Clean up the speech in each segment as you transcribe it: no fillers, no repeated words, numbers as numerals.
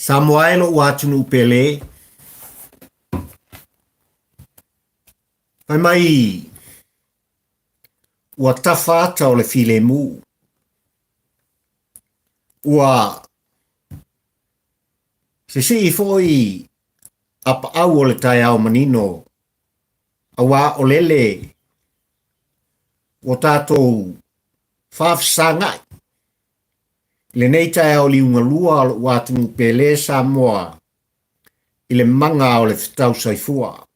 Samuel watu nu pele. Pai mai ua tafata o le filemu. Ua se foi apa au o le tai au manino. Awa o lele o tātou whafsangai. Le nei tai au liunga lua o watu nu pele Samoa i le manga o le whetau saifua.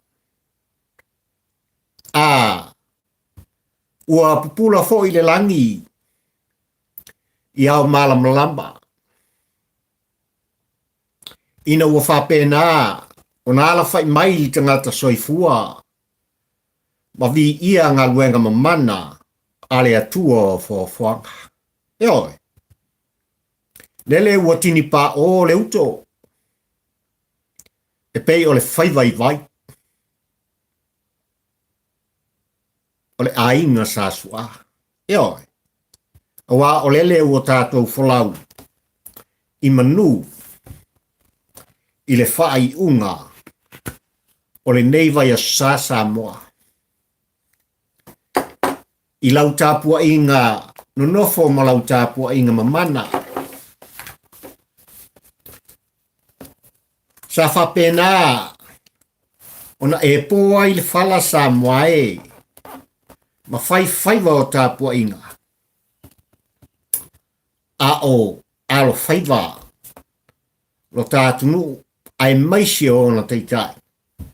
Ua pupula fo i le langi i au malamalamba. Ina ua whapena o na ala whai mai i tangata soifua ma vi ia ngā luenga mamana ale atua o whawhanga. Eoi. Lele ua tini pa o le uto. E pei o le whaiwai vai. O le ainga sa sua. Eoi. Awa o lele ua tātou wholau. I manu. I le whai unga. O le neivai a sa Samoa. I lau tāpua inga. No nofo ma lau tāpua inga mamana. Sa whapena. Ona e poa i le whala Samoa e. Ma whaiwa o tāpua inga. A o alo whaiwa. Lo tātunu ai maisi o na teitai.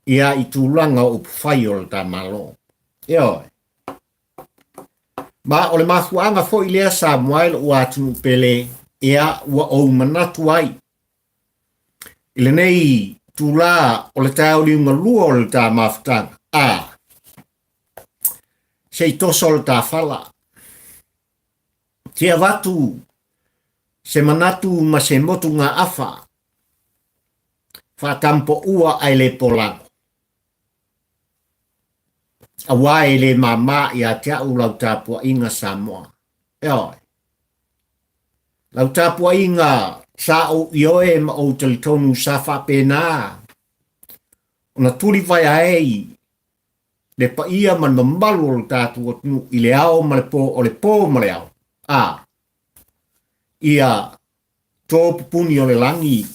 Ia i tūlanga o whai o le tā malo. Eoi. Ma o le mafuanga fo i lea Samoa o atunu pele. Ia ua o manatu ai. Ile nei tūla o le tau liunga lua o le tā mafutanga. Sei toso le tā whala. Tia watu. Se manatu ma se motu ngā awha. Whakampo ua ai le polango. Awa e le mama i a tia u lau tāpua inga Samoa. Eoi. Lau tāpua inga sa o ioe ma o talitonu sa whapena. Ona tuli vai ai. Le pa ia man mamalu o le tātua tunu i le ao ma le po o le po ma le ao. Ia tō pupuni o le langi.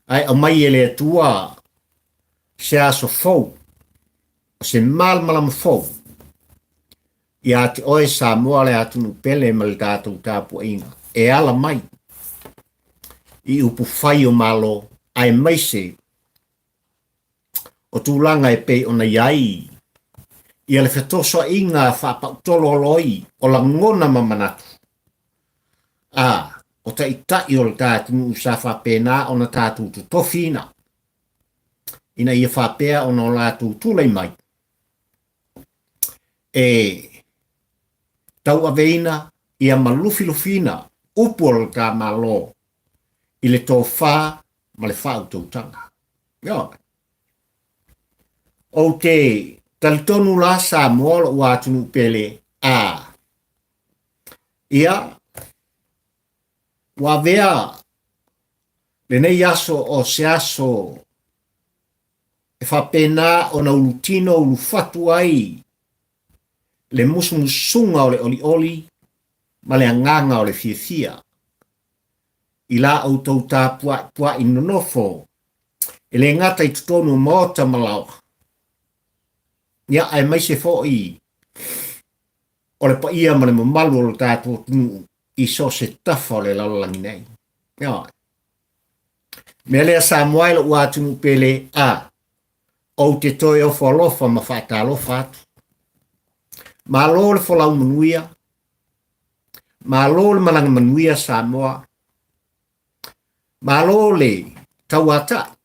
Ai o mai e le atua se aso fau. O se malmalam fau. Ia te oe Samoa le atunu pele ma le tātou tāpua inga. E ala mai. I upu whai o malo ai maise. O tūlanga e pei ona iai. Ia le whetoso inga whapautolo loi o la ngona mamanatu. O ta itai o le tātunu sa whapena o na tātou tu tofina. Ina ia whapea o na lātou tūlei mai. Tau aveina ia malufilufina upu o le tā malo. I le tō whā ma le whā utautanga. Ioi. O te talitonu la Samoa o atunu pele. Ia wa vea le nei aso o se aso e whapena o na ulutino ulu fatu ai le musumusunga o le oli oli ma le anganga o le fia. I la au tau tā pua inonofo e le ngata i tutonu mota malau. Ia ai mai se fo i o le pa ia ma le mamalu o le tātua tunu i so se tafa o le laulangi nei. Ia. Mea lea Samoa o atunu pele o te toi o whalofa ma whaatalofa atu. Ma lo le whalau manuia. Ma lo le malanga manuia Samoa. Ma lo le tauata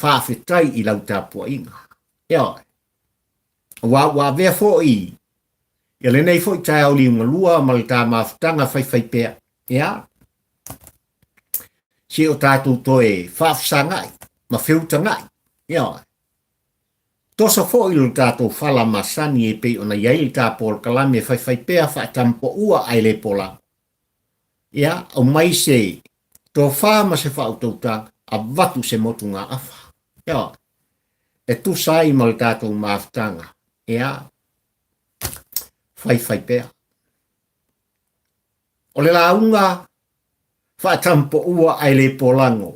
whaafetai i lau tāpua inga. Ia. Wa vea fo i. Ia le nei fo i tai au liunga lua ma le tā mafutanga whai pea. Ia. Si o tātou toe whaafsangai ma whiutangai. Ia. Tosa fo i lo tātou whala masani e pei ona iai le tāpol kalame whai pea whaatampo ua ai le pola. Ia. O mai se tō whāma se whautautanga, a watu se motu ngā awha. Ia, e tu sai ma le tātou māwhtanga. Ia, whai pēr. O le launga, whaatampo ua ai le polango,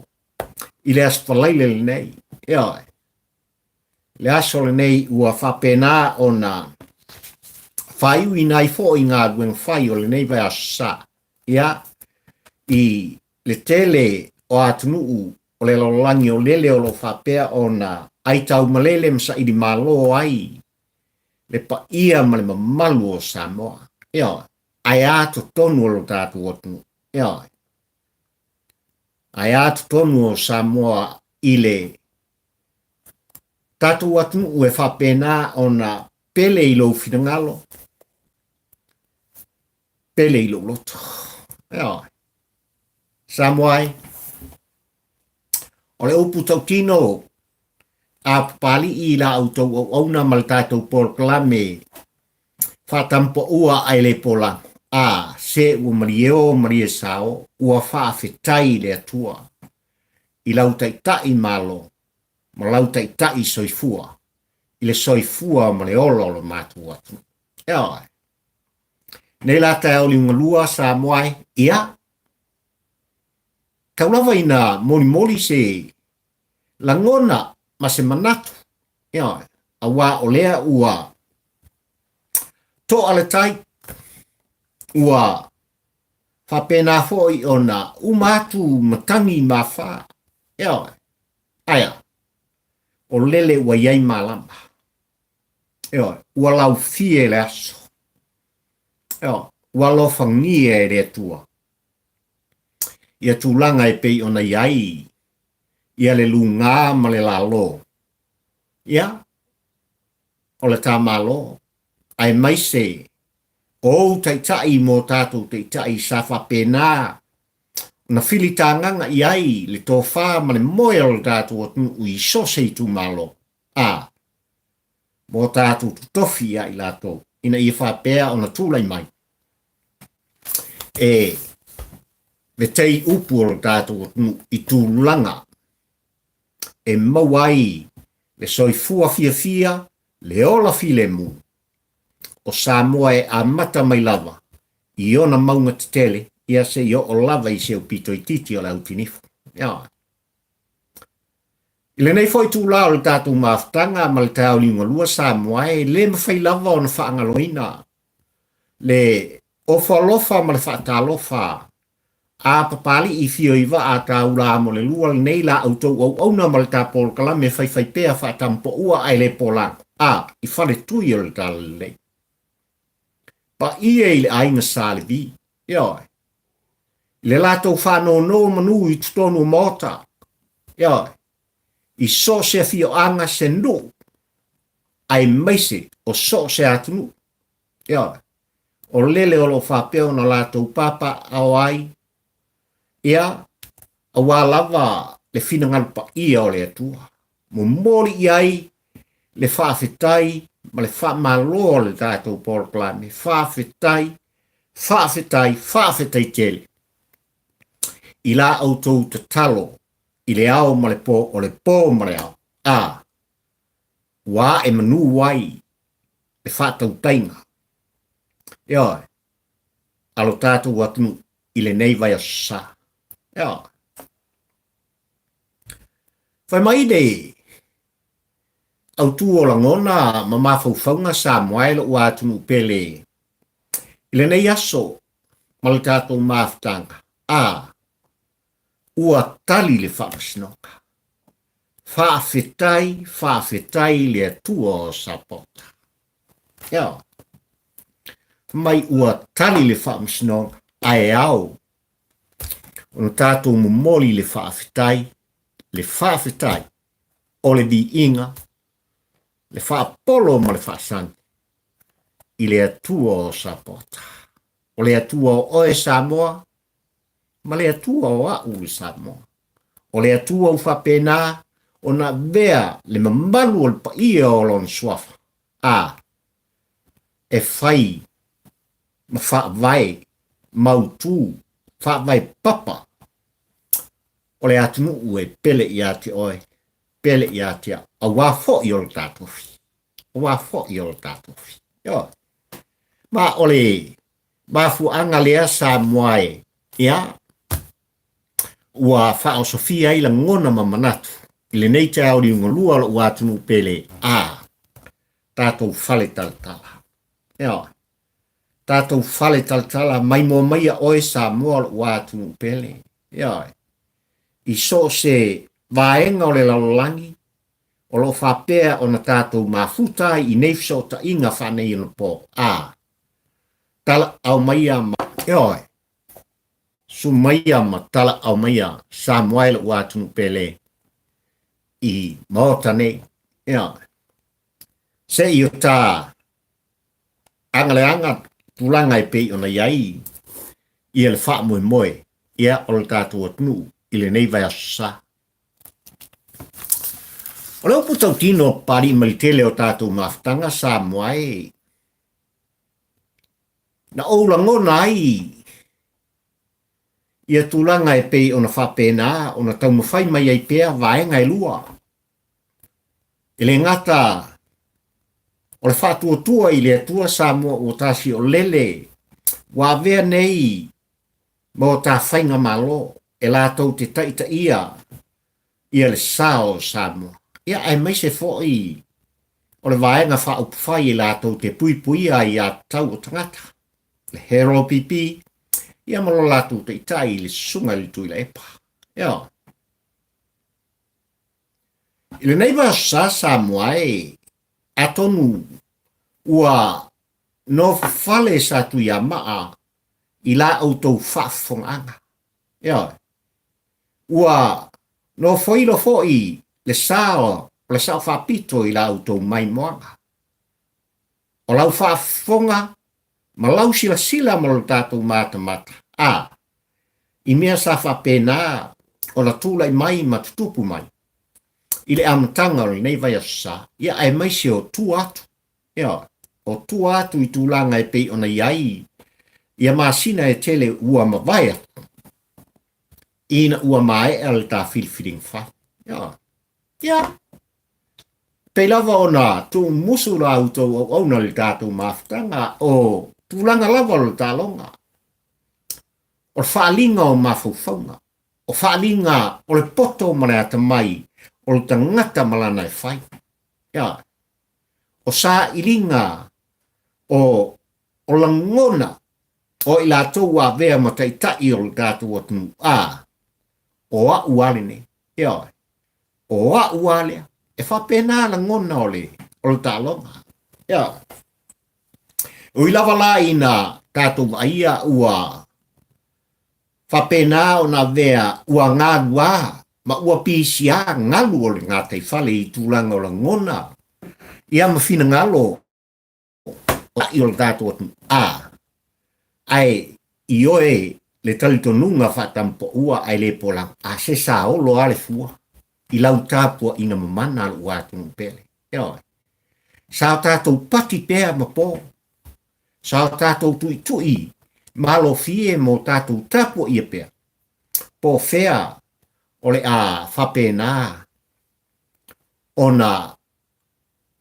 i le aspalaile le nei. Ia, le aso le nei ua whapena o na whaiu i nai fo i ngā gwen whai o le nei vai asa. Ia, i le tele o atunuu o le lolangi o lele o lo whapea o na ai tau malele msa i di malo ai. Le pa ia ma le mamalu o Samoa. Ia, ai ato tonu o lo tātu otunu. Ia, ai ato tonu o Samoa i le tātu atunu e whapena o na pele i lo whingalo. Pele i lo loto. Ia, Samoa o le upu tautino a pali i la autou o auna mal tātou porklame whatampo ua ai le pola a se ua marieo marie sao ua whaafetai le atua i lau taitai malo ma lau taitai soifua i le soifua ma le olo mātu atu. Ia, nei la tai au liunga lua Samoa ia taulawa ina moli se langona ma se manatu. Ia, a wā o lea ua to ale tai ua whapena foi o na umatu matangi ma wha. Ia, aia, o lele ua iai malama. Ia, ua lau fie le aso. Ia, ua lofangia e rea tua. Ia tūlanga e pei ona iai. Ia le lunga ma le lalo. Ia, o le tā malo. Ai mai se, o taitai mō tātou taitai sa whapena. Na whili tānganga iai le tō whā ma le moe o le tātou atunu ui so se tu malo. A, mō tātou tutofi ia i lātou. Ina i whapea o na tūlai mai. E, me tei upu o le tātou atunu i tūlanga. E mawai le soifua fia le ola file mu. O Samoa e amata mai lava. I ona maunga te tele, ia se i o lava i se o pito i titi o le autinifu. Ia. I le nei foi tū lao le tātou maftanga ma le tāu linga lua Samoa e le mawhai lava o na whaangaloina. Le ofalofa ma le whaatalofa. A papali i fio iwa a tāu la mo le lua le nei la autou au auna ma le tāpol kalame whai pēa whaatampo ua ai le polang. A, i whare tui o le tāle lei. Pa ia i le ainga sālevi. Ioi. Le lātou whāno no manu i tutonu mota. Ioi. I so se fio anga se no. Ai meise o so se atunu. Ioi. O lele o lo whapeo na lātou papa au ai. Ia. A wālava le whinangal pa ia o le atua. Mo mori iai le whawhetai. Ma le wha malo le tātou porklame, whawhetai tele. I la autou te talo, i le ao ma le pō, o le pō ma le ao. A, wā e manu wai, le whātau tainga. Ioi, alo tātou atunu, i le nei vai a sa. Ioi. Whai mai dei, au tu o langona ma mawhauwhaunga Samoa ilo ua atunu pele. Ile nei aso, ma le tātou maftanga. A, ua tali le whapasinoka. Whaafetai le atua o sapota. Ia. Mai ua tali le whapasinoka, ai au. Ono tātou mumoli le whaafetai, o le di inga, le whaapolo ma le whaasanti. I le atua o sapota. O le atua o e Samoa, ma le atua o au i Samoa. O le atua o whapena, o na vea le mamalu o le paia o lon swafa. A, e whai, ma whaavai, mautu, whaavai papa, o le atunu ue pele ia te oe, pele ia te a wafo i o le tatofi. Wafo i o le tatofi. Yo. Ma ole mafu anga lea sa moae, ia, ua wha o Sofia ila ngona mamanatu. Ile nei te auri unga lua lo ua atunu pele a tātou whale talatala. Ia. Tātou whale talatala mai mua maia oe sa moa lo ua atunu pele. Ia. I so se vaenga o le lalolangi, o lo whapea o na tātou mafutai i nei so ta inga whanei ina po. A. Tala au maia ma. Ia. Su maia ma tala au maia sa moa lo ua atunu pele. I maota nei. Ia. Se i o tā angale anga pulanga i pei ona iai i ele wha moe moe ia o le tātou atunu i le nei vai asa. O leo putau tino pari malitele o tātou maftanga sa moai na oula ngona ai ia tulanga e pei ona whapena ona tau mawhai mai ai pea vaenga e lua. Ile ngata o le whātua i le atua sa mua o tāsi o lele wā vea nei mo tā whainga malo e lātou te taita ia le sao sa mua. Ia ai mai se fōi o le vaenga whaupuwhai i lātou te pui pui ai a tau o tangata. Le hero pipi ia malo lātou te itai le sunga li tui le epa. Ia. Ile neiva sa mua atonu ua no fale sa tu ya maa ila auto fafonganga. Ia. Ua no foilo foi le sao fapito ila auto mai moanga. O lau fafonga ma lau sila mo tatou mata. A. I mea sa fapena o la tula mai matutupu mai. Ile amtanga o nei vai asa. Ia ai mai se o tu atu. Ia. O tu atu i tūlanga e pei ona iai. Ia masina e tele ua mawai atu. Ina ua mai al ta filfiling fa. Ia. Ia. Pei lava ona tu musu la auto o ona le tātou maftanga o tūlanga lava o ta longa. O whaalinga o mawhauwhaunga. O whaalinga o le poto mana mai o le tangata malana e whai. Ia. O sa ilinga o langona o ila tau a vea mataitai o le tātou atunu a o a ualene. Ia. O a ualea. E whapena langona o le tālonga. Ia. O ilawa la ina tātou aia ua whapena o na vea ua ngādua ma ua pisia ngalu o le ngātai whale i tūlanga o langona. Ia mawhina ngalo o i o le tātou atunu a. Ai i oe le talitonunga whatampo ua ai le polang a se sa olo ale fua. I lau tāpua ina mamana al ua atunu pele. Ia. Sa tātou pati pēa ma pō. Sa tātou tui malo fie mo tātou tāpua ia pēa. Pō whea o le a whapena ona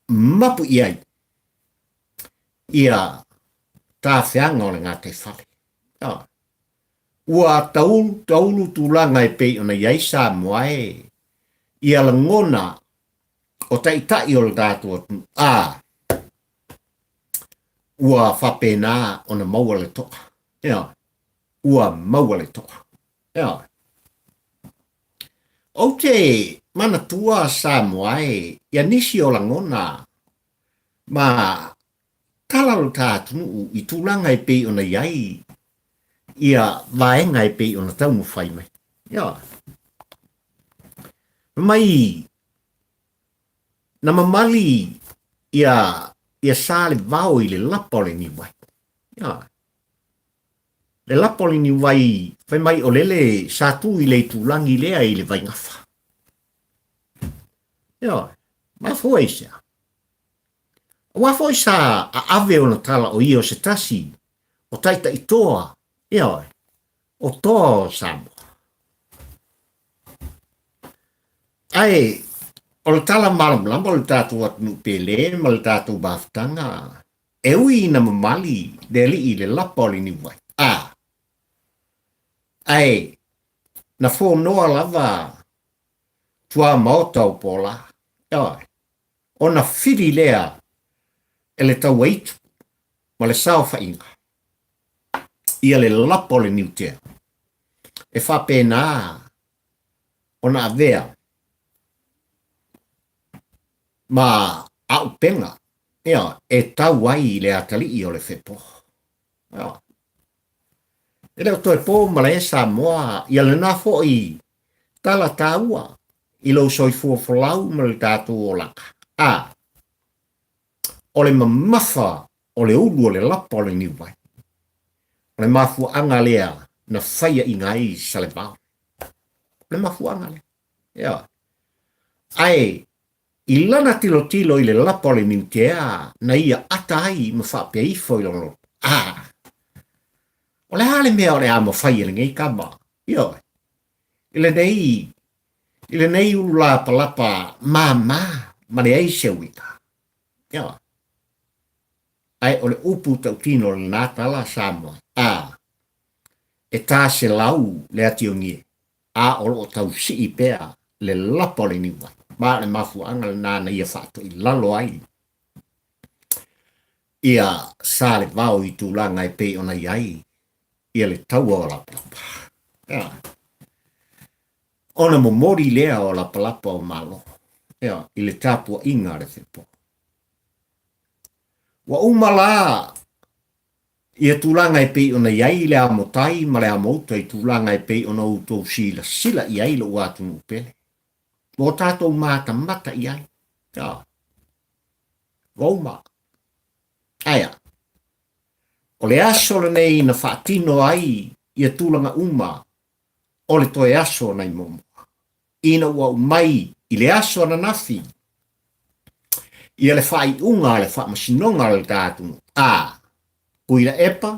mapu iai ia tā whianga o le ngā te whale. Ia. Ua taulu tūlanga e pei ona iai sa moae ia langona o taitai o le tātou atunu a ua whapena ona maua le toa. Ia. Ua maua le toa. Ia. O te mana tua sa moae ia nisi o langona ma talalo tātunu i tūlanga e pei ona iai ia vaenga e pei ona tau muwhai mai. Ia. Mai na mamali ia sa le vau i le lapole ni wai. Ia. Le lapole ni wai fai mai o lele sa tu i le tūlangi lea i le vai ngafa. Ia. Ma fua isa. Wa fua isa a ave o na tala o i o se tasi o taita i toa. Ia. O toa o Samoa. Ai, o le tala malamlama o le tātou atunu pele ma le tātou bāwhatanga. E ui na mamali le li i le lapa o le niwai. Ai, na whonoa lava tua maota o pola. O na whiri lea e le tau eitu ma le sao whainga. Ia le lapa o le niutea. E whapena o na avea ma au penga. E tau ai le atali i o le whepo. E leo toi pō ma le Samoa ia le nafo i tala taua i lo soi fuafolau ma le tātou o laka. O le mamafa o le ulu o le lapa o le niwai. O le mafua anga lea na whaia i ngai sa le vau. O le mafua anga lea. Ai, i lana tilo i le lapa o le niutea na ia ata ai ma whapea ifo i lono. O le hale mea o le ama whaia le ngai kama. I le nei ulu la palapa ma le aise wika. Ai o le upu tau tino le nātala Samoa. E tā se lau le ati o ngie. O lo tau si i pea le lapa o le niwai. Ma le mafu anga le nāna ia whaato i lalo ai. Ia sa le vau i tūlanga e pei ona iai. Ia le tau o la palapa. Ona mo mori lea o la palapa o malo. I le tāpua inga le whepo. Wa umala ia tūlanga e pei ona iai le amotai ma le amouta i tūlanga e pei ona utou sila iai lo uatunu upele. Mo tātou mata mata iai. Wauma. Aia. O le aso le nei na whaatino ai ia tūlanga uma o le toe aso nei momo. Ina ua umai i le aso na nafi. Ia le whai unga le whaamasinonga le tātunu. Kui la epa,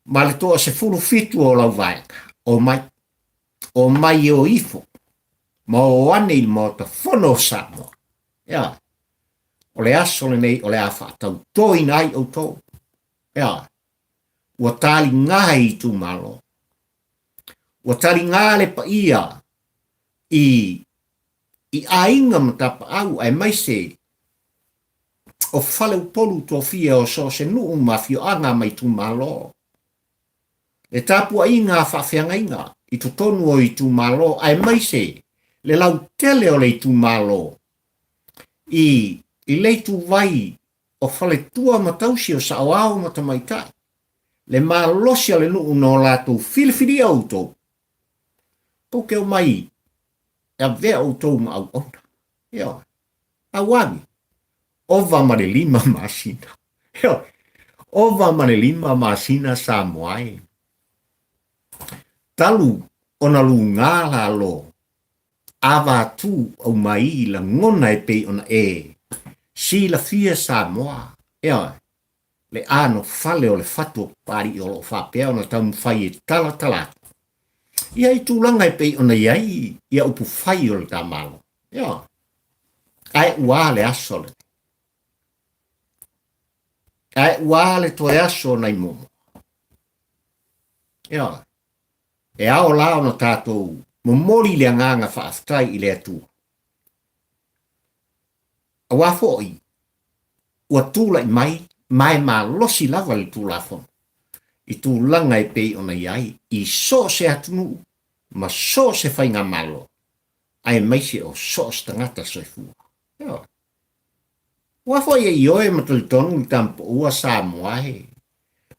ma le toa se fulu fitu o lau vaeka. O mai o ifo. Ma o ane il mota fono Samoa. O le aso le nei o le awha tau toi nai o tō. Ua tali ngaha i tu malo. Ua tali ngaha le pa ia i ainga matapa au ai mai se o fale upolu tō fia o so se nuu mafio anga mai tu malo. Le tapua inga whawhianga inga i tu tonu o i tu malo ai mai se le lau tele o le tu malo i le tu vai o fale tua matausi o sa au matamaitai. Le malosia le nuu no lato filifili au tō. Poke o mai e vea o tō ma au ona. Awangi. Ova ma le 5 masina. Ova ma le 5 masina Samoai. Talu ona lu ngala lo. Ava tu au mai la ngona e pei ona si la fia Samoa. Le ano fale o le fatu pari o lo whapea ona tau mwhai e tala. Ia i tūlanga e pei ona iai ia upu whai o le tamalo. Ai ua le asole. Ai ua le toe aso nai momo. E ao lao na tātou momori le nganga whaaftai i le atua. A wafoi, ua tūla i mai ma losi lava le tūla fono. I tūlanga e pei ona iai, i so se atunu, ma so se whainga malo. Ai mai se o so se tangata soifua. Wafoi e ioe matalitonu i tampo ua Samoa he.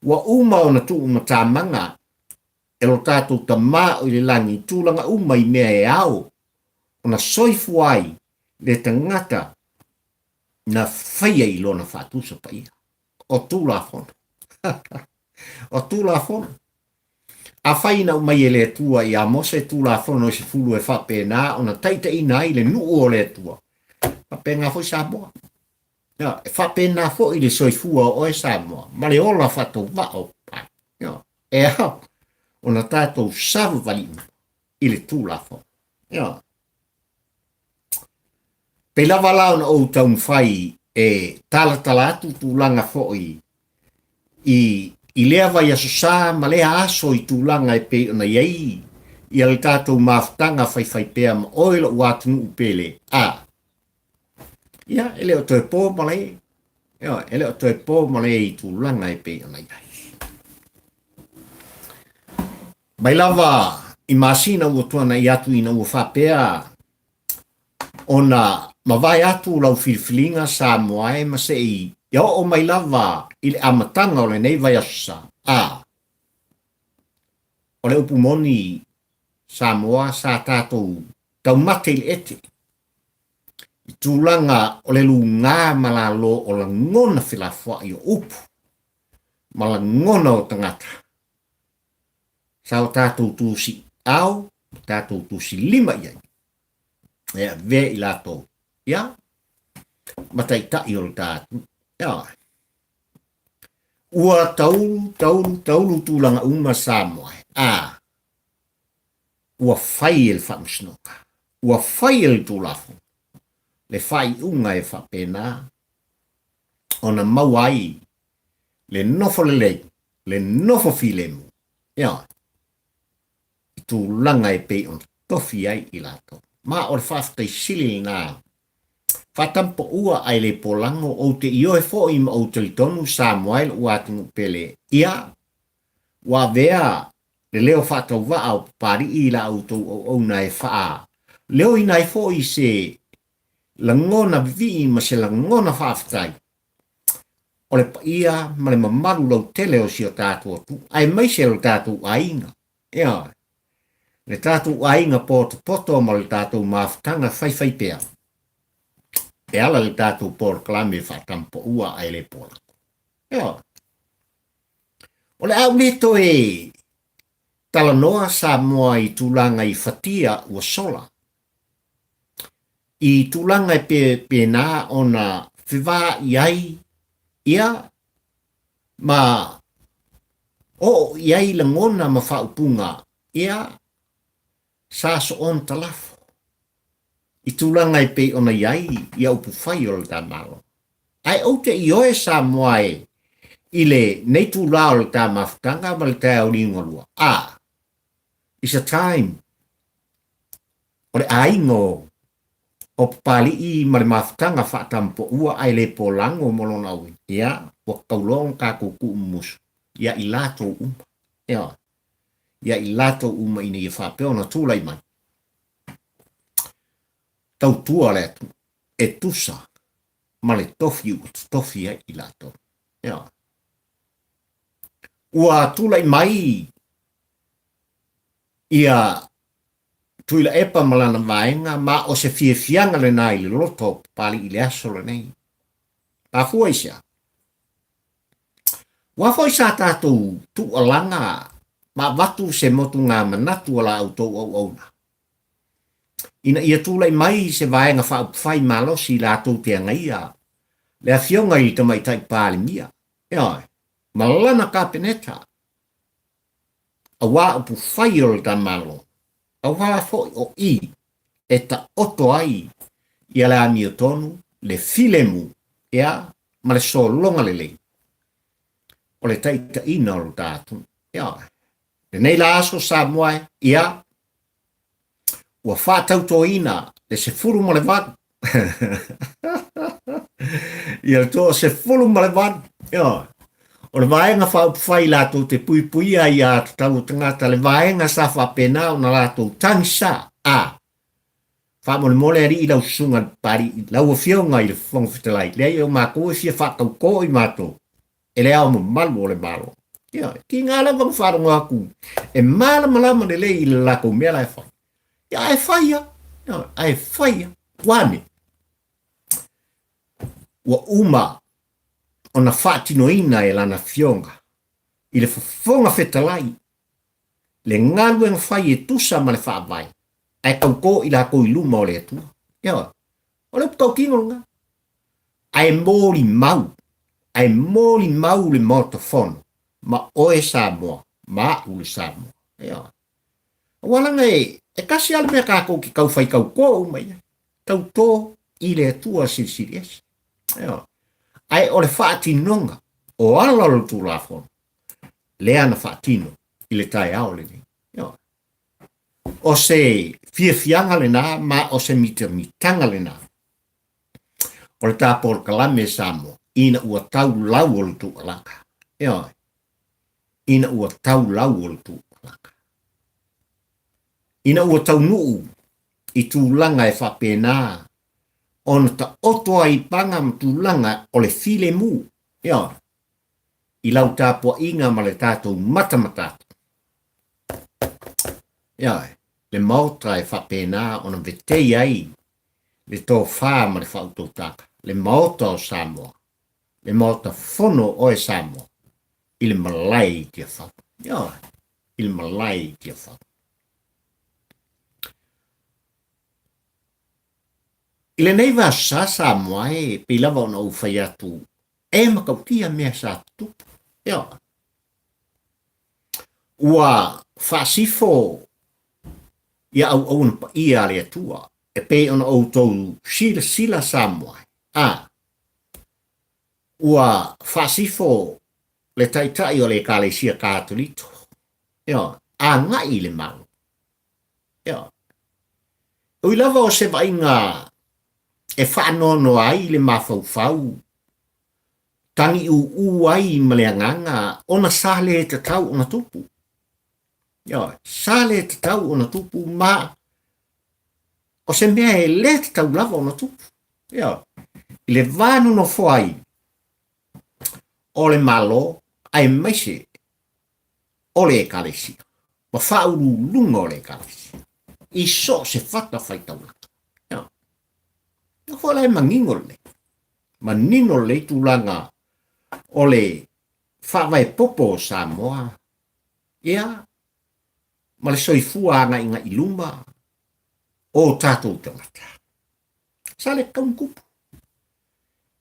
Ua uma ona tu umatamanga, e lo tātou ta mā o le langi tūlanga uma i mea e au, ona soifuai le tangata na whaia i lona whātusa pa ia. O tūla fono. O tūla fono. A whaina umai e le tua i a mose tūla fono i se fulu e whapena, ona taita ina i le nuu o le tua. Whapenga fo Samoa. E whapena fo i le soifua o e Samoa. Ma le ola whato wao. E hau. Ona tātou savu valima i le tūla fono. Pe lava lao na o taun fai tala atu tūlanga fo'i i lea vai aso sā ma lea aso i tūlanga pe ona iei i ale tātou mafutanga fai pea ma oilo uatunu upele ia ele o toe pō ma le ele o toe pō ma le i tūlanga pe ona iei mai lava i masina ua tuana i atu ina ua whapea ona ma vai atu lau filfilinga sa moae ma se i ia o mai lava i le amatanga o le nei vai asa o le upu moni Samoa sa tātou tau mate i ete i tūlanga o le ngā malalo o la ngona whilafua i o upu ma la ngona o tangata sa o tātou tūsi au tātou tūsi lima iai ea ve i lato ia matai ta i o le tātou ia ua taulu tūlanga uma Samoa ua fai el whamusnoka, ua fai el tūlafo, le fai unga e whapena, ona mauai, le nofo le nofo filemu, ia, i tūlanga e pe on tofi ai i lato. Ma o le whaftai sili nā, whatampo ua ai le polango o te ioe fo i ma o te litonu Samoa ua atungu pele, ia, ua vea, le leo whātau waa o pari i la autou o nai whaa. Leo i nai fo i se langona vi ma se langona whaafitai. O le paia ma le mamaru lau tele o si o tātua tu. Ai mai se o tātou ainga. Ia. Le tātou ainga poto ma le tātou mawhitanga whai pēr. E ala le tātou por klame whatampo ua ai le pola. Ia. O le au neto tala noa Samoa i tūlanga i fatia ua sola. I tūlanga i pēnā ona whiwā iai ia ma o iai langona ma whaupunga ia sa so on talafo. I tūlanga i pē ona iai ia upu whai o le tamalo. Ai au te ioe Samoa i le nei tūlao le tamafutanga ma le tau ni ngolua. It's a time. O le aingo o pali i ma le mafutanga whaatampo ua ai le polango molona ui. Ia, wa kaulong ka kuku umusu. Ia i lato uma. Ia i lato uma ina i whapeo na tūlai mai. Tau tua le e tusa ma le tofi i lato. Ia. Ua tūlai mai ia tuila epa malana vaenga ma o se fianga le nai le loto pali i le aso le nei. Pafua isia. Wafo isa tātou tu alanga ma watu se motu ngā manatu ala autou au auna. Ina ia tūlai mai se vaenga whai malosi lātou te angaia. Le a fionga i tamai tai pāli mia. Ia, malana ka peneta. A wā upu whai o le tamalo. A wā fo o i e ta oto ai i ala ami o tonu le filemu ea ma le so longa le lei. O le taita ina o le tātu. Ia, le nei la aso Samoa ia ua whātau to ina le se furu ma le vadu. Ia to se furu ma le vadu. Ia, o le vaenga whai lato te pui ai a tau tangata le vaenga sa whapena o na lato tangisa wha mole ari i lau sunga pari lau o fionga i le whonga whitalai lea o mako e fia whakau ko i mato e lea o malu o le malo ia ki ngā lava mwharongo aku e malama le lei i le lako mea la e whai ia e whaia wane ua uma o na whaatino ina e lana fionga i le whonga whitalai le ngalu e whai e tusa ma le whaavai ai kau ko i la ko i luma o le atua. Ia, o le pukau kingonga. Ai mōli mau le motofono, ma oe Samoa, ma ule Samoa. Ia. Walanga e kasi ala mea kako ki kau whai kau ko umai. Tau tō, i le atua silisili ese. Ai o le whaatinonga o ala lo tu lafon. Lea na whaatino i le tai ao le ni. O se fiafianga le nā, ma o se mitanga le nā. O le tāpol kalame Samoa, ina ua tau lau o le tu alaka. Ina ua tau lau o le tu alaka. Ina ua tau nuu i tūlanga e whapena. Ona ta otoa i panga ma tūlanga o le file mu. I lau tāpua inga ma le tātou matamatatu. Le mauta e whapena ona vetei ai le tō whā ma le whautotaka. Le mauta o Samoa. Le mauta fono o e Samoa. I le malai tia whau. I le malai tia whau. I le neiva sa Samoa e pilawa ona uwhai atu. E makautia mea sa tupu. Ua whasifo ia au na pa ia le atua. E pe ona outou sila Samoa. Ua whasifo le taitai o le Kalesia Katolito. A ngai le mau. Ui lava o se vainga e whaanono ai le mawhauwhau. Tangi u ai ma le anganga ona sale te tau ona tupu. Sale te tau ona tupu ma o se mea e le te tau lava ona tupu. Le vanu no foai o le malo ai maise o le Kalesia. Ma whauru lunga o le Kalesia. I so se whata whaitauna. Nā whala e mangingole. Ma ninole tūlanga o le whawai popo Samoa. Ma le soifua anga inga iluma o tātou tangata. Sa le kaunkupu.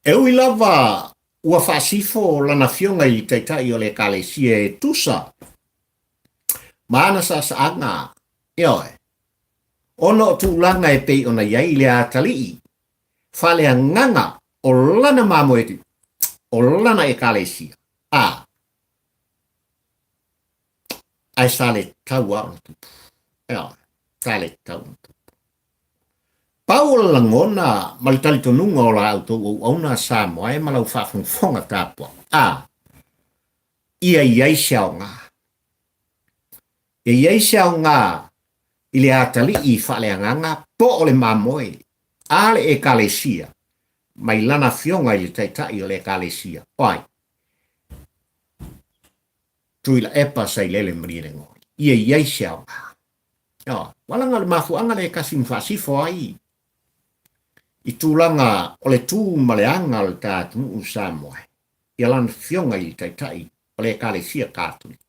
E ui lava ua whaasifo lana fionga i taitai o le Kalesia e tusa. Maana sa anga. Ono tūlanga e pei ona iai le atalii. Whale a nganga o lana mamoeti. O lana e Kalesia. Ai sale tau a ona tupu. Sale tau ona tupu. Pau la ngona malitali tonunga o la auto o ona Samoa e malau whaafunfonga tāpua. Ia iai siao ngā. Iai siao ngā i le atali i whale a nganga po o le mamoe. Ale e Kalesia. Mai lana fionga i le taitai o le Kalesia. Tui la epa sai lele mrirengo. Ia iai siao. Walanga le mafuanga le kasi mwhasifo ai. I tūlanga o le tū maleanga o le tātu u Samoa. Ia lana fionga i taitai o le Kalesia Katolika.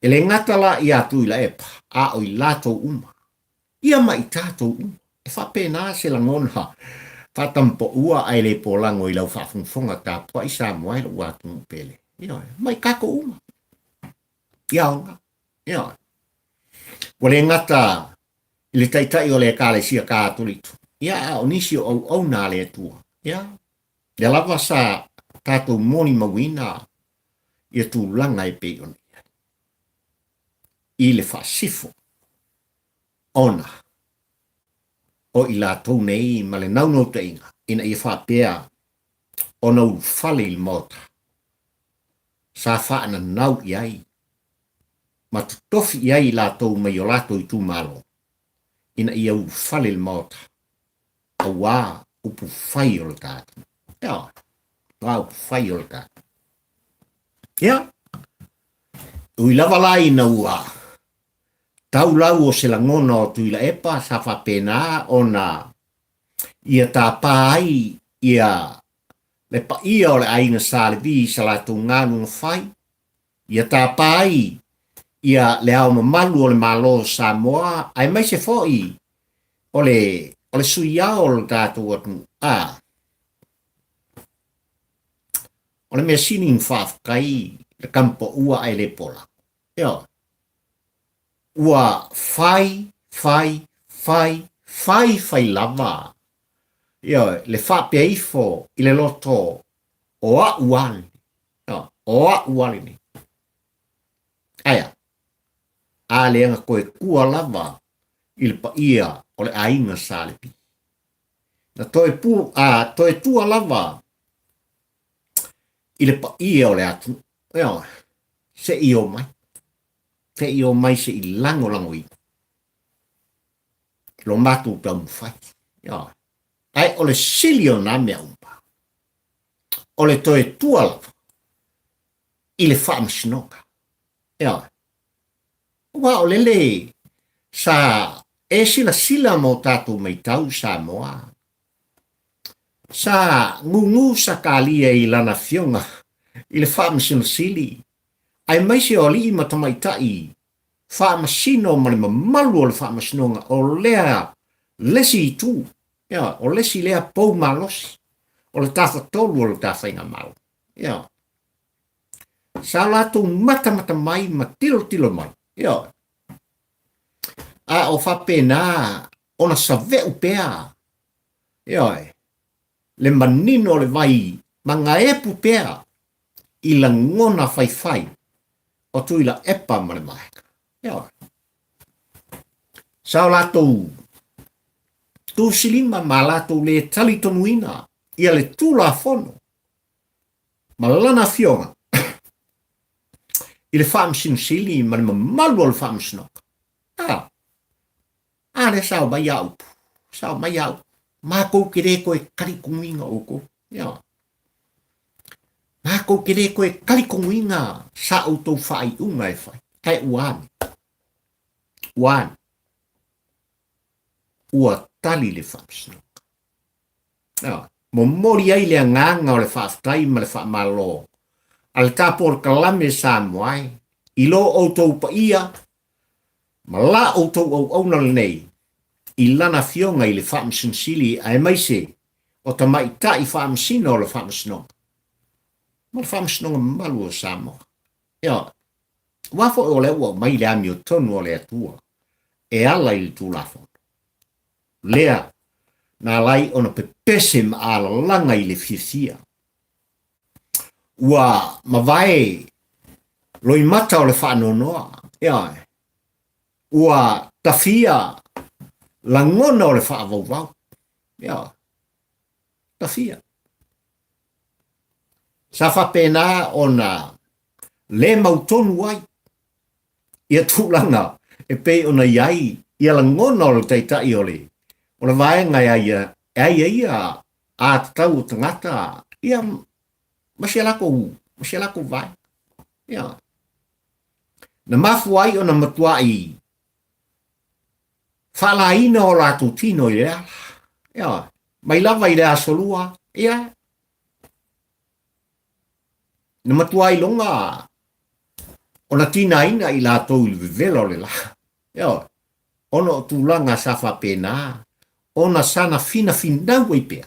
E le ngatala i atu i la epa. A o i lato uma. Ia mai tātou uma. E whapena se la ngona. Whatampo ua ai le polango i lau whafunfonga tāpua i Samoa i lau atu pele. Mai kako uma. Iaonga. Wale ngata i le taitai o le Kalesia Katolito. O nisi o nā le atua. Le lava sa tātou moni mawina i atu langa i pei ona. I le whasifo. Ona. O i la tau nei ma le nauno te inga. Ina i whapea o nau whale il mota. Sa whaana nau i ai. Ma tutofi i ai la tau mai o lato i tū malo. Ina i au whale il mota. A wā upu whai o le tātu. Wā upu whai o le tātu. Ui lava lai na ua. Tau lau o se langona o tuila epa sa whapena ona ia tā pāi ia le pa ia o le ainga sālevi sa la tū ngānu whai. Ia tā pāi ia le au mamalu o le malo Samoa ai mai se fōi o le sui au o le tātou atu. O le mea sining whafkai le kampo ua ai le pola. Ua fai fai lava. Ia, le whapeifo i le loto o a uali. O a uali ni. Aia, a leanga koe kua lava i le pa ia o le ainga salepi. Na toi tua lava i le pa ia o le atu. Ia, se i o mai. Se i o mai se i lango i. Lo matu pe umfai. Ia, ai o le silio na mea umpa. O le toi tua lava i le whaamsinoka. Ia, ua o lele sa e sila mo tatu mai tau sa moa. Sa ngungu sa kalia i lana fionga i le whaamsino sili. Ai mai se o li ima tamaitai whaamasino ma le mamalu o le whaamasinonga o lea lesi i tu. Ia, o lesi lea pou malosi. O le tafa tolu o le tafa inga mau. Ia. Sa lato mata mai ma tilo mai. Ia. A o whapena ona sa veu pea. Ia. Le manino le vai manga epu pea i la ngona fai o tu i la epa ma le maeka. Ia. Sa lato tu silima ma lato le tali tonuina ia le tula fono. Ma lana fionga. I le whaamsino sili ma le mamalu o le whaamsinoka. Ah. Ale sao mai au. Sao mai au. Mako kere koe karikunginga oko. Ia. Mako kere koe karikunginga sa auto whai unga e whai. Kai uane. Uane. Ua tali le whaamsinoka. Ia. Mo mori ai le nganga o le whaaftai ma le whaamalo. Al tapor kalame sa moai. Ilo auto pa ia. Ma la auto au na nei. I lana fionga i le whaamsinsili ai mai se. O ta mai ta i whaamsino o le whaamsinonga. Ma le whaamsinonga malu o sa moa. Ia. Wafo o le ua mai le ami o tonu o le atua. E ala i le tūlafo. Lea. Na lai ona pepese ma ala langa i le fifia. Ua mawai loi mata o le whaanonoa. Ia. Ua tafia langona o le whaavau. Ia. Tafia. Sa whapena ona le mautonu ai. Ia tūlanga e pe ona iai. Ia langona o le teitai o le. O le vaenga ia a tau tangata. Ia masialako vai. Ia. Na mafu ai o na matuai. Whalaina o la tino i rea. Ia. Mai lava i rea solua. Ia. Na matuai longa. O na tina ina i la tau i vivela o le la. Ia. Ono tu langa sa whapena. Ona sana fina finau i pea.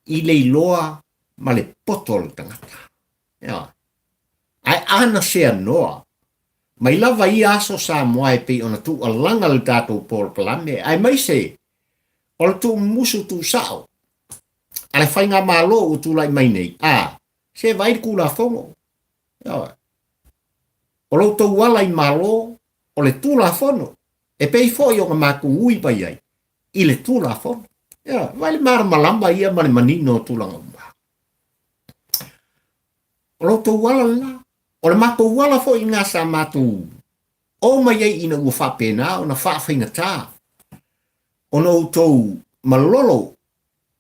I le iloa ma le poto le tangata. Ia. Ai ana sea noa. Mai lava i aso sa moai pe ona tu alanga le tatou por kalame. Ai mai se. Ola tu musu tu sao. Ale whainga malo o tu lai mai nei. Se vai kula fongo. Ia. Ola tu wala i malo. Ole tu la fono. E pei fo i o maku ui pai ai. I le tula fono. Ia, vai le mara malamba ia ma le manino o tulanga umba. O lo tau wala la. O le mako wala fo i ngā sa matu. O mai ei ina ua whapena o na whawhainga tā. O na tau malolo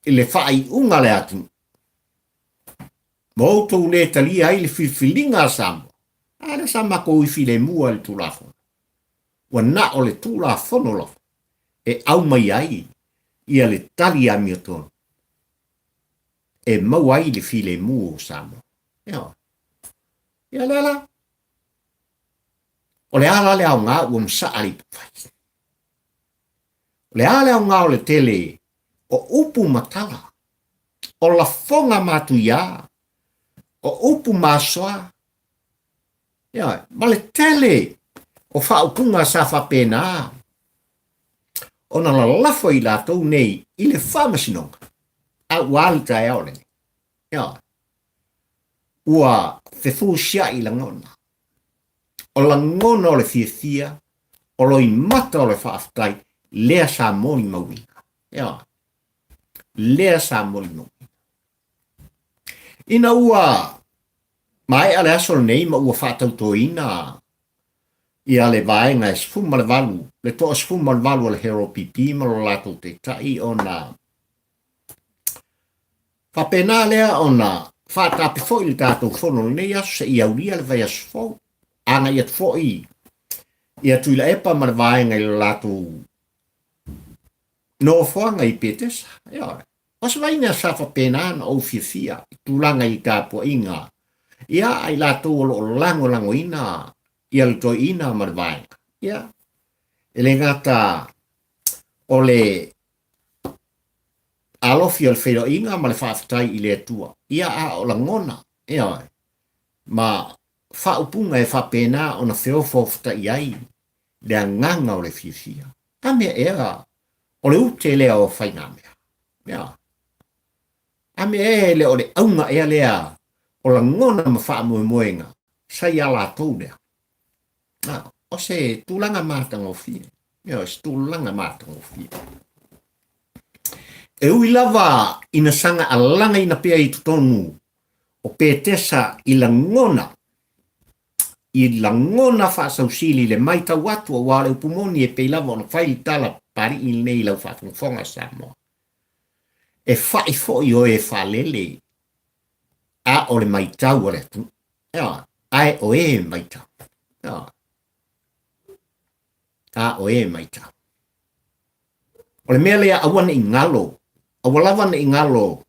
i le whai unga le atu. Mo tau le talia ai le whiwhilinga samo. Ana sa mako i file mua le tula fono. Wa na o le tula fono lofa. E au mai ai, ia le tali a mioton. E mau ai le file mu o samo. Ia. Ia lela. O le ala le au ngā ua msaari pufai. O le ala le au ngā o le tele, o upu matala. O la fonga matu ia. O upu masoa. Ia, ma le tele, o whaupunga sa whapena. ona la lafo i lātou nei, i le whamasinonga. A wāli tae ao le. Ia. Ua whewhu sia i la ngona. O la ngona o le fia, o lo i mata o le whaaftai, lea sa moni mawina. Ia. Lea sa moni mawina. Ina ua, mai ale aso nei ma ua whaatautoina, ia le vaenga e sfuma le valu, le toa sfuma le valu le hero pipi ma lo lato te tai ona. Whapena lea ona, whaatapi fo i le tātou whono nei aso se i auria le vai aso fo, anga i at fo ia tuila epa ma le vaenga i le lato no whoanga i petesa, ia. Osa vaina sa whapena na au fia, tūlanga i tāpua inga, ia ai lato o lango ina, ia le toi ina ma le vaenga. Ia. Ele ngata o le alofi o le whero inga ma le whaafitai i le atua. Ia a o la ngona. Ia. Ma whaupunga e whapena o na wheofofta i ai. Lea nganga o le fia. Tamea ea. O le ute lea o whaingamea. Ia. Amea e le o le aunga ea lea. O la ngona ma whaamoemoenga. Sai ala tau lea. O se tūlanga mātanga o fia. Ia, se tūlanga mātanga o fia. E ui lava ina sanga alanga ina pea i tutonu o petesa i la ngona. I la ngona whaasausili le maita watu o wale upumoni e pei lava ona whaili tala pari i nei lau whaafunfonga Samoa. E whai foi o e whalele a o le maitau o le tu. Ia, ai o e maitau. Ia. A o e maitau. O le mea lea awana i ngalo. Awalawan i ngalo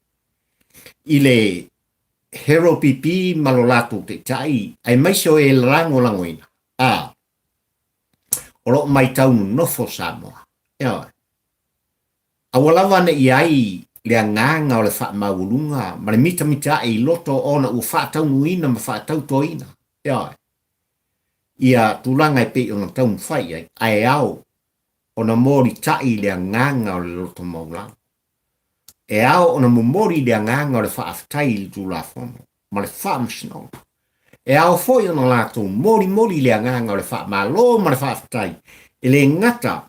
i le hero pipi malolato te tai. Ai maiso e lango langoina. A. O lo maitau nofo Samoa. Ia. Awalawan i ai le nganga o le wha maulunga. Ma le mita i loto ona u whaatau nuina ma whaatau toina. Ia. Ia tulanga e pe ona taun whai ai au ona mori tai le nganga o le loto maulanga. E au ona mori le nganga o le whaaftai le tulafono. Ma le whaamsino. E au foi ona lato mori le nganga o le whaamalo ma le whaaftai. E le ngata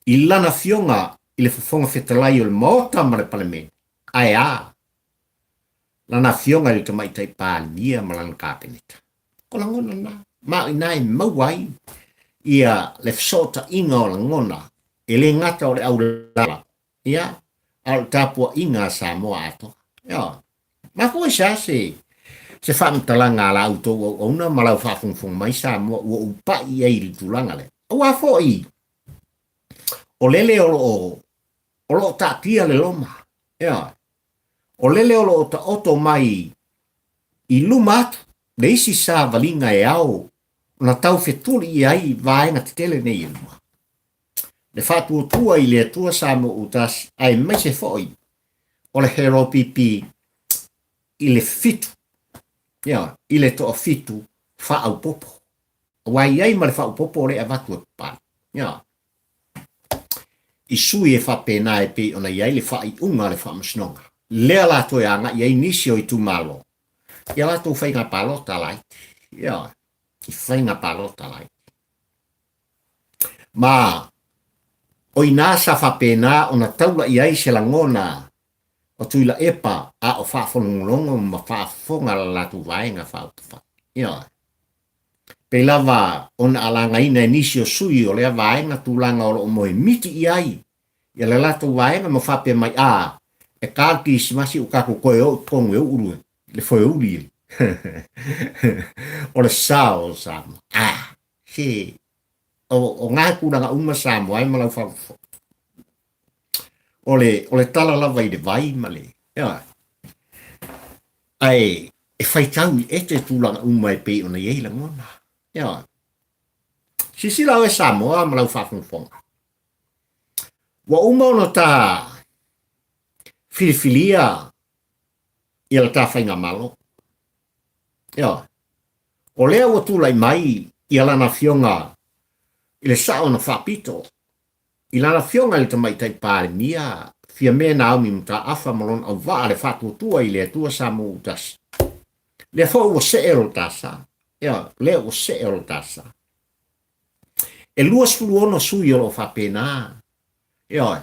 i lana fionga i le whafonga whetalai o le maota ma le palemene. Ai a. Lana fionga i le tamaitai pālia ma lana kāpeneta. Ko la ngona na. Ma inai mauai ia le fsota inga o la ngona. E le ngata o le au lala. Ia. Al tapua inga Samoa ato. Ia. Ma kua se whamtalanga la auto o una malau whafungfung mai Samoa ua upa i eiri tulanga le. Ua fo i. O lele o lo tatia le loma. Ia. O lele o lo ta oto mai i luma atu. Le isi sa valinga e au. Na tau fetuli i ai vaenga te tele nei e luma. Le whātua tua i le tua Samoa utas ai mai se foi. O le hero pipi i le fitu. Ia, i le toa fitu whaau popo. Wai ai ma le whaau popo le avatu e pāi. Ia. I sui e whapena e pe ona iai le whai unga le whaamasnonga. Lea la toi anga iai nisi o i tu malo. Ia la tō whainga palota lai. Ia. I whainga palota lai. Ma o ina sa whapena ona taula iai se la ngona o tuila epa a o whaafonongolongo ma whaafonga la tu vaenga whautawha. Ia. Pe lava ona alanga ina e nisi o sui o lea vaenga tūlanga o lo moe miti iai. Ia le latu vaenga ma whape mai a e kāti simasi o kako koe o kongu e urue. Le foe uri. O le sao Samoa. He. O ngā kuranga uma Samoa ai malau whawfo. O le tala lava i le vai male. Ia. Ai, e whaitau i ete tūlanga uma e pe ona iei la ngona. Ia. Sisila o e Samoa malau whawfonga. Wa uma ona ta filifilia i la ta whainga malo. Ia. O lea o tūlai mai i alana fionga i le sao na whapito. ilana fionga le tamai tai pale mia fia me na au mi mta afa malon au va le fatu tua i le tua sa mo utas le fo o se ero tasa ya le o se ero tasa e luas fulu ono sui o fa pena ya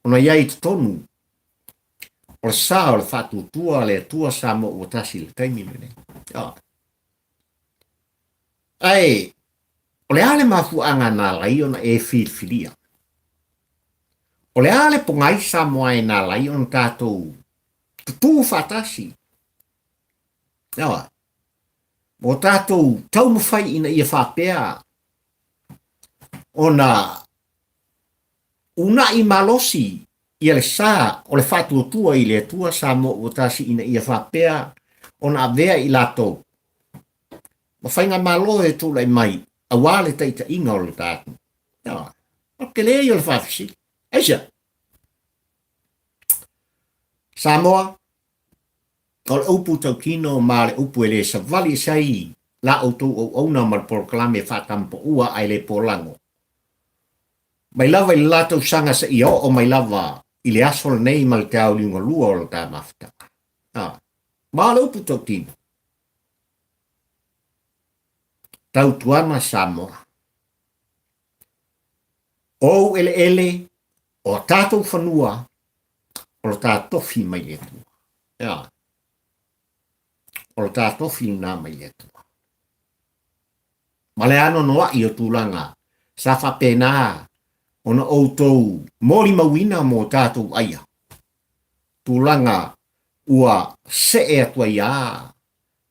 ona yai tonu o sa o le fatu tua le tua sa mo utas il taimi ne ya ai o le ale mafu anga na lai ona e filia o le ale pongai sa moai na lai on tatou tu fatasi ya o tatou tau mawhai ina ia whapea ona una i malosi ia le sa o le whatu tua i le tua sa mo o tasi ina ia whapea ona avea i lato mawhainga malo e tu lai mai a wale taita inga o le tatu ya o ke le i o le whafisi eisa Samoa o le upu tau kino ma le upu ele sa vali sai la auto o ona mal proklame fatampo ua ai le polango. Mai lava i lato sanga sa ia o mai lava i le asol nei mal te au liunga lua o le ta mafta. Ma le upu tau kino. Tau tuana Samoa. O ele o tatou whanua o le tātofi mai e tua. Ya. O le tātofi nā mai e tua. Ma le ano noa i o tūlanga sa whapena ona outou mori mawina mo tātou aia. Tūlanga ua se e atua ia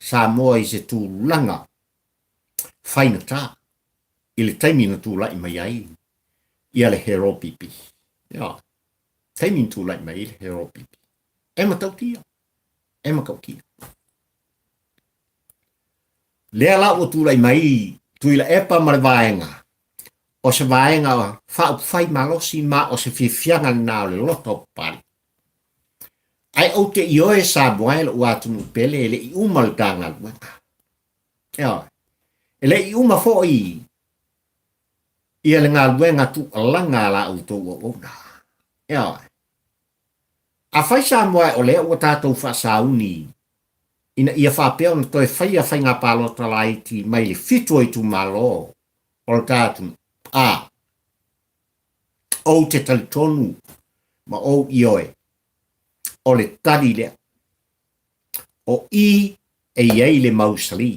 sa moa i se tūlanga whaina tā. I le taimi na tūlai mai ai. Ia le hero pipi. Ya. Taimi tūlai mai le hero pipi. E ma tautia. E ma kaukia. Lea la o tūlai mai tuila epa ma le vaenga. O se vaenga wha fai malosi ma o se whiwhianga nā le loto pari. Ai o te ioe sa moae le uatunu pele le i umal tanga luenga. Ea. Ele i uma fo i ia le ngā luenga tu alanga la o tō o ona. Ea. A fai sa moae o le o tātou wha sauni ina ia whapea na toi whaia whai ngā pālota la iti mai le fitu i tu malo o le tātu o te talitonu ma o ioe o le tali lea o i e iei le mausali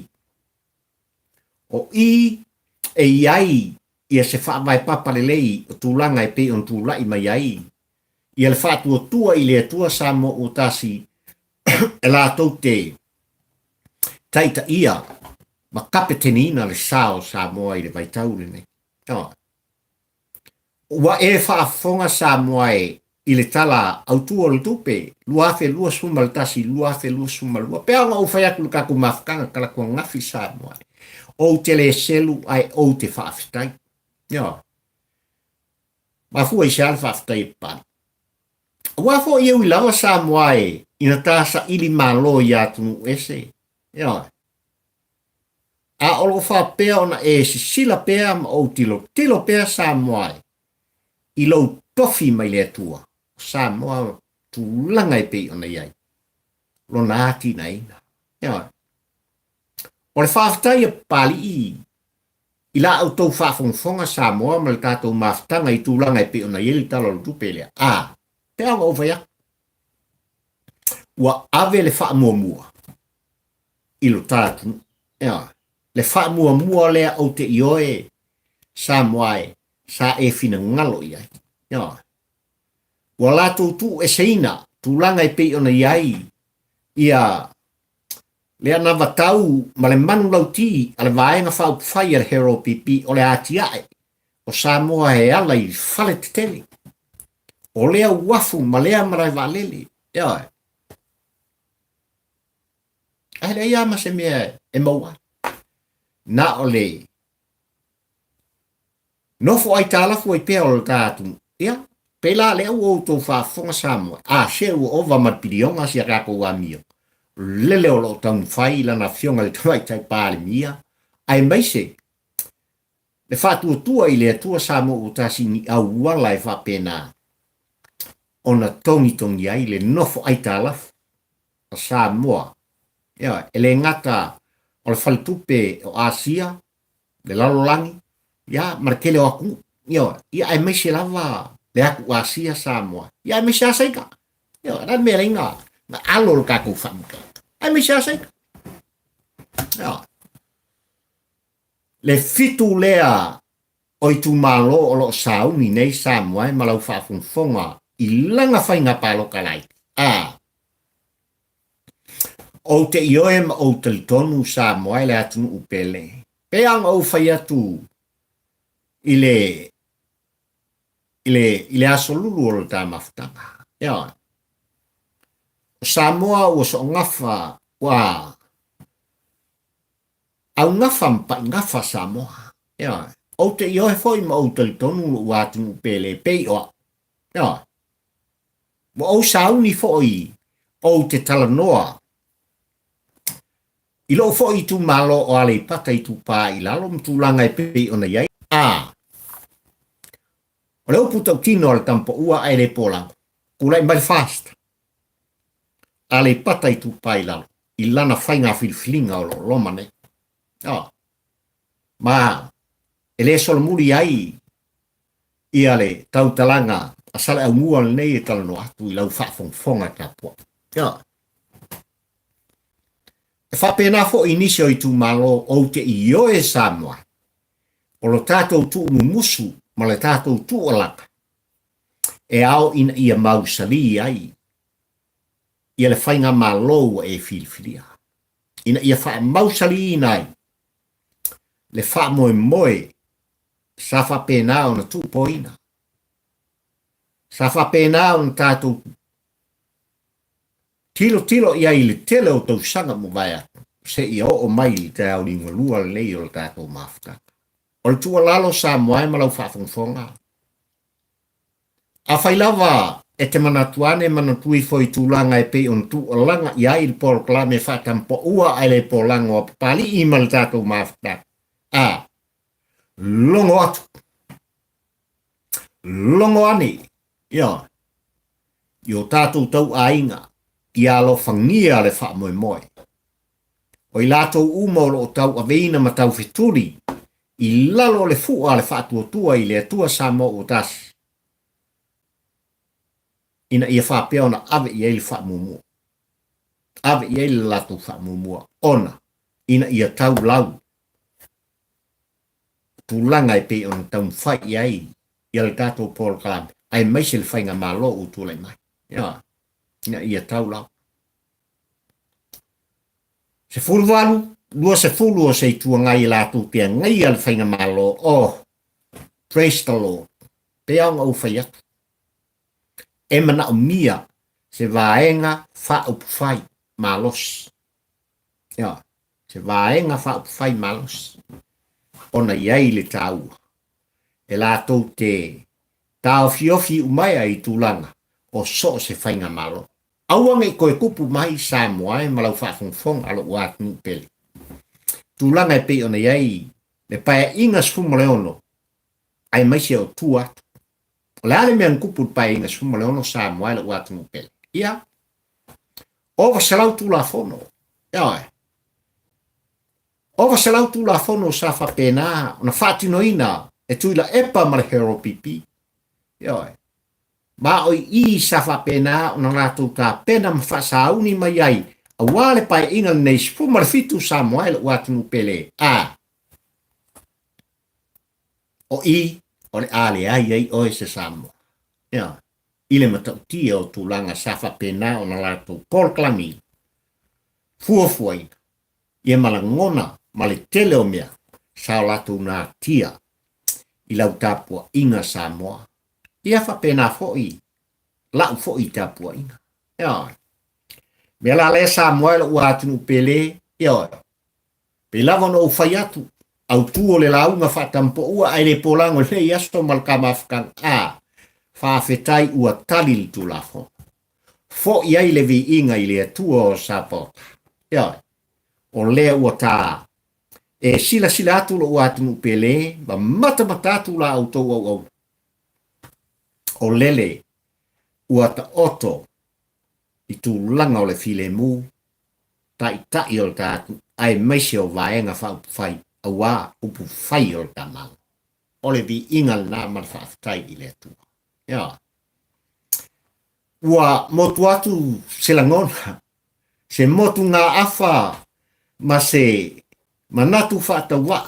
o i e iai ia se whaamai papale lei o tūlanga e pe on tūlai mai ai ia le whātua tua i le tua sa mo o tasi e la tau te taita ia ma kapetenina le sao sa moa i le vaitaure nei. Ua e whaafonga sa moa i le tala autua le tupe luafe lua suma le tasi luafe lua suma lua pea nga ufaiaku le kaku mafkanga kala kua ngafi sa moa o te le selu ai o te whaafitai. Mafua i se al whaafitai e pani. Ua fo ieu i lawa sa moa ina tasa ili malo i atunu ese. A olo whapea ona e sila pea ma o tilo pea sa moa i lau tofi mai le atua. Sa moa tu langa i pe ona iai. Lo nāti na ina. O le whaafitai e pali i la au tau whaafonga sa moa ma le tātou mafutanga i tūlanga i pe ona ieli talo le tupelea. Pea nga uvaya. Ua ave le wha mua. I lo tātu. Le wha mua lea au te ioe sa moae sa e fina ngalo iai. Ua lātou tu e seina tūlanga i pe ona iai ia lea na vatau ma le manu lauti a le vaenga whau whai al hero pipi o le atiae o sa moa he ala i whale te tele. O lea wafu ma lea marai valele. Ai ia ma se mea e maua. Na o le. Nofo ai tālafu ai pea o le tātu. Pela lea u tō whaafonga Samoa. Se u ova matpirionga si a kako ua mio. Lele o lo taun whai lana fionga le tuai tai pāle mia. Ai maise. le whātua i le atua Samoa o tasi ni au wala e whapena ona tongi ai le nofo ai tālafu a Samoa. Ia, e le ngata o le whalitupe o Asia, le lalolangi, ia, marakele o aku, ia, ai mai se lava le aku Asia Samoa. Ia, ai mai se asaika. Ia, ran mea inga, na alo le kako whamuka. Ai mai se asaika. Ia. Le fitu lea o i tu malo o lo sauni nei Samoa, malau whaafunfonga, i langa whainga palo kalai. O te ioe ma o te litonu Samoa le atunu upele. Peang o whai atu i le aso lulu o le tā mafutanga. Ia. Samoa o so ngafa wa au ngafa mpa ngafa Samoa. Ia. O te ioe foi ma o te litonu o atunu upele pei o. Ia. Wa o sauni foi o te talanoa. I lo fo i tu malo o ale pata i tu pa i lalo mtu langa e pe ona iai. O leo puta o tino al tampo ua ai le polang. Kula i mai fast. Ale pata i tu pa i lalo. I lana whainga filfilinga o lo lomane. Ma ele sol muri ai i ale tau talanga a sala au mua nei e talano atu i lau whaafongfonga tapua. Whapena fo inisio i tu malo o te ioe Samoa. O lo tātou tu umusu, ma le tātou tu alaka. E ao ina ia mausali ai. Ia le whainga malo e filfilia. Ina ia wha mausali inai. Le wha moe moe. Sa whapena o na tu poina. Sa whapena o na tātou tilo ia i le tele o tau sanga mo vai atu. Se ia o mai i te au ringa lua lei o le tātou mafutaka. O le tua lalo Samoa e malau whaafongfonga. A whailawa e te manatuane manatui foi tūlanga e pe on tu langa i ai le polo klame whaatampo ua ai le polanga o pali i ma le tātou mafutaka. Longo atu. Longo ane. Ia. I o tātou tau ainga. I alo whangia le wha moe moe. O i lātou umolo o tau aveina ma tau wheturi, i lalo le fua le wha tua i le atua Samoa o tasi. Ina ia wha peona ave i eili wha mumua. Ave i eili lātou wha mumua. Ona, ina ia tau lau. Tūlanga e pe ona tau mwhai i ai, i ale tātou Paul Kalam. Ai maise le whainga malo o tūlai mai. Ia. Ina ia tau lau. Se fulu walu, lua se fulu o se tua ngai la tu te ngai al whainga malo. Praise the Lord. Peanga o whai atu. E mana o mia se vaenga wha upu whai malos. Ia. Se vaenga wha upu whai malos. Ona iai le tau. E la tu te tau fiofi umaya i tūlanga. O so se whainga malo. Auange koe kupu mai Samoa e malau whaafongfong alo uat ni peli. Tūlanga e pe ona iai, le paia inga sfuma leono, ai maise o tu atu. Le ale mea kupu paia inga sfuma leono Samoa alo uat ni peli. Ia, ova selau tu la fono. Ia, ova selau tu la fono sa whapena, ona whaatino ina, e tuila epa marehero pipi. Ia, ma oi I safa pena ona ratu ka pena mfasauni mai ai a wale pai ina nei spu marfitu Samuel watu pele o I o le ale ai o se Samuel ya ile matauti o tulanga safa pena ona ratu Paul Klami fuoi ye malangona male tele o mea sa latu na tia ila utapua inga Samoa ia fa pena foi la foi tapua ina ya mela le Samuel watu pele ya pela vono fayatu au tuo le launga fa tampo ua ai le polango le yasto malkama afkan fa fetai ua talil tu lafo fo ia le vi inga ile tuo sapo ya o le ua ta sila atu lo atu pele ba mata atu la auto o lele ua ta oto i tu langa o le file mu ta i o tātu ai maise o vaenga whai awa upu whai o tamang o le vi ingal na man whaafitai i le tua ia ua motu atu se langona se motu ngā afa ma se manatu whaatawa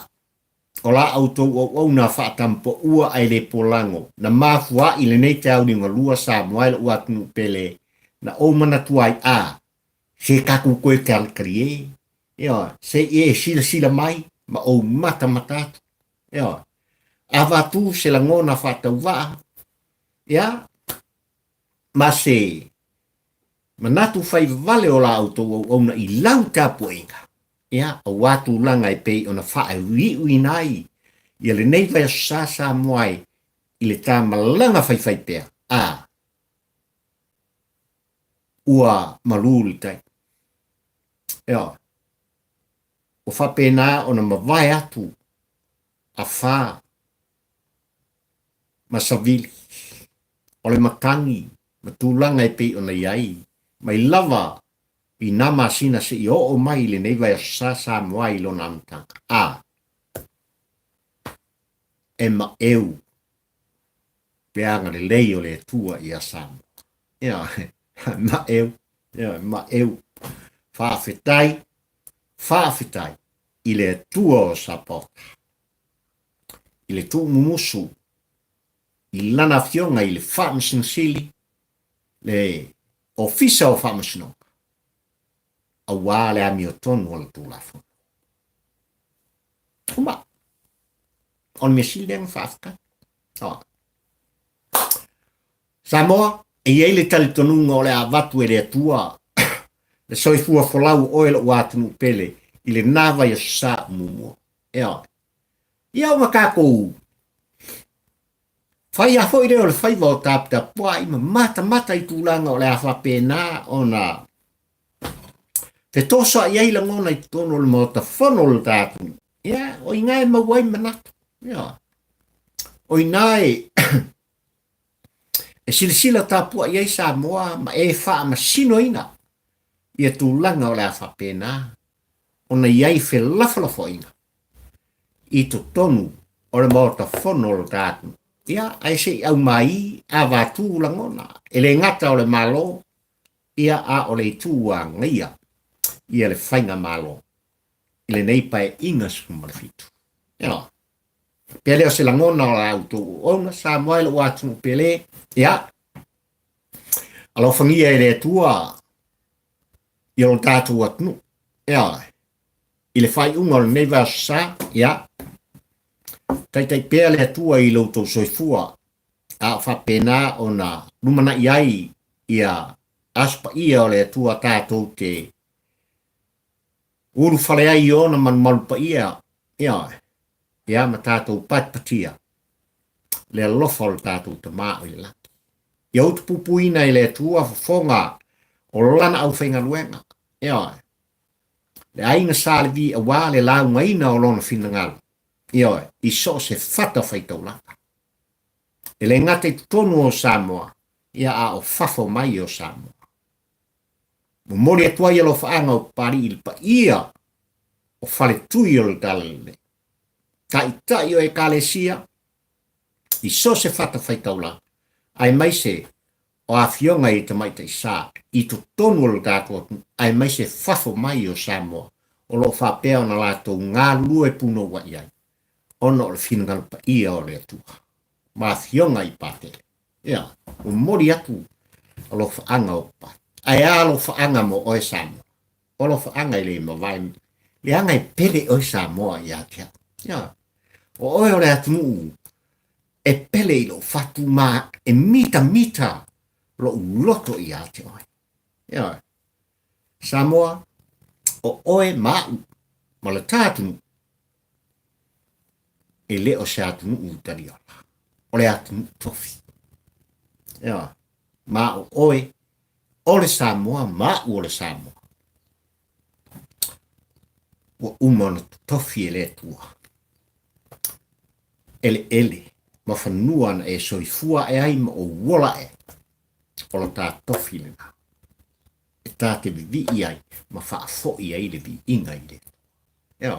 o la autou o na whaatampo ua ai le polango na mafua i le nei te au ni ngalua sa moaila ua tunu pele na o manatu ai a se kaku koe kalkarie ia se sila mai ma o mata ia avatu se langona whaatawa ia ma se manatu whai vale o la autou o na i lau tapu inga ia o watu langa i pei ona whae ui nai ia le nei vai sa moai i le tā malanga whai pea ua maluri tai ia o whapena ona mawai atu a wha masavili o le matangi matulanga i pei ona iai mai lava i nama sina se i o mai le nei vai sa moai lo namtanga e ma eu peanga le lei o le tua i asam ia ma eu whaafetai i le tua o sapota i le tu mumusu i lana fionga i le whaamasinsili le ofisa o whaamasino a wale a mio tonu o le tūlafo. Kuma, on me sileng whaafka. Samoa, e ele tali tonunga o le a watu e le atua, le soifua folau oela uatunu pele, i le nava i a sa mumua. Ia o makakou, whai a hoi reo le whaiva o tāpita pua ima mata i tūlanga o le a whapena o na te tosa i eila ngona i tono le mota whono le tātu. Ia, o i ngai mawai manatu. Ia, o i nai e silasila tāpua i eisa moa ma e wha ma sino ina i a tūlanga o le a whapena o na i ei whe lafalafo ina i to tonu o le mota whono le tātu. Ia, ai se au mai a wātū langona e le ngata o le malo ia a o le tūa ngia ia le whainga malo i le nei pae inga sumalafitu. Ia, pele o se langona o la auto ona sa moaila watu pele ia alo fangia i le tua i o tātu atnu. Ia, i le whai unga o le nei vasa ia tai pea le atua i loutou soifua a whapena o na lumana iai ia aspa ia o le atua tātou te uru whale ai o na malupa ia ma tātou patpatia le alofa o le tātou te maa o i laki. Ia utu pupuina i le atua whafonga o lana au whainga luenga. Ia, le ainga sāle vi a wā le lau ngaina o lona whinangalu. Ia, i so se whata whaitau laka. E le ngate tonu o Samoa, ia a o whafo mai o Samoa. Mori atua ia lo whaanga o pari il pa ia o whale tui o le talele. Tai o e kalesia, i so se whata whaitau laka. Ai mai se o a fionga i te maita i sā, i to tonu o le tātua, ai mai se whafo mai o Samoa, o lo whapea o na lātou ngā lue puno wa iai. Ono o le whinangal pa ia o le atua. Ma fionga i pātere. Ia, o mori atu o lo whaanga o pā. Ai a lo whaanga mo oe Samoa. O lo whaanga i le mawai. Le anga i pele oe Samoa i atia. Ia, o oe o le atu e pele i lo whatu ma e mita lo uloto i atia oe. Ia, Samoa o oe mau ma le tātunu e le o se atu nuu tariola. O le atu nuu tofi. Ia, ma o le Samoa, ma o le Samoa. ua umana tofi e le tua. Ele, ma whanua na e soifua e ai ma o wola e. Ola tā tofi le na. E tā te vivi i ai, ma whaafo i ai le vi inga i le. Ea.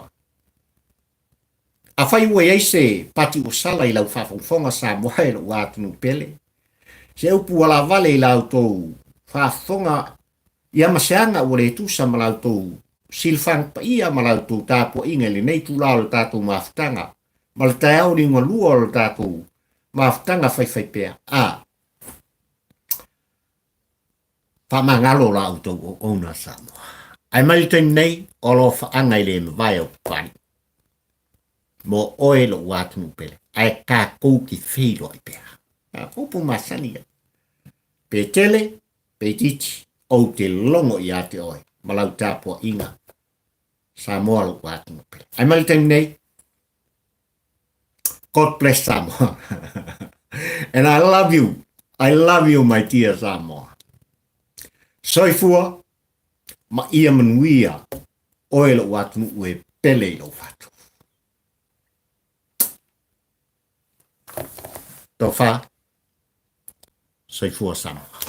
A whai ua iai se pati o sala i lau whawhongwhonga sa moa e lo wātunu pele. Se upu wala vale i lau tōu whawhonga ia maseanga ua le tusa ma lau tōu silfang pa ia ma lau tōu tāpua inga le nei tūlao le tātou maafutanga. Ma le tai au ni ngā lua o le tātou maafutanga whai pēa. Whamangalo lau tōu o ona Samoa. Ai mai tēn nei o lo whaangai le mwai o pani. Mo oe lo wātunu pele. Ai kā kou ki whiro i pēa. Upu masani ia. Pe tele, pe titi, o te longo i ate oe. Malau tāpua inga. Samoa lo wātunu pele. Ai mai tēn nei. God bless Samoa. And I love you. I love you, my dear Samoa. Soifua, ma ia manuia, oe lo wātunu ue pele lo wātu. Tō whā, soifua Samoa.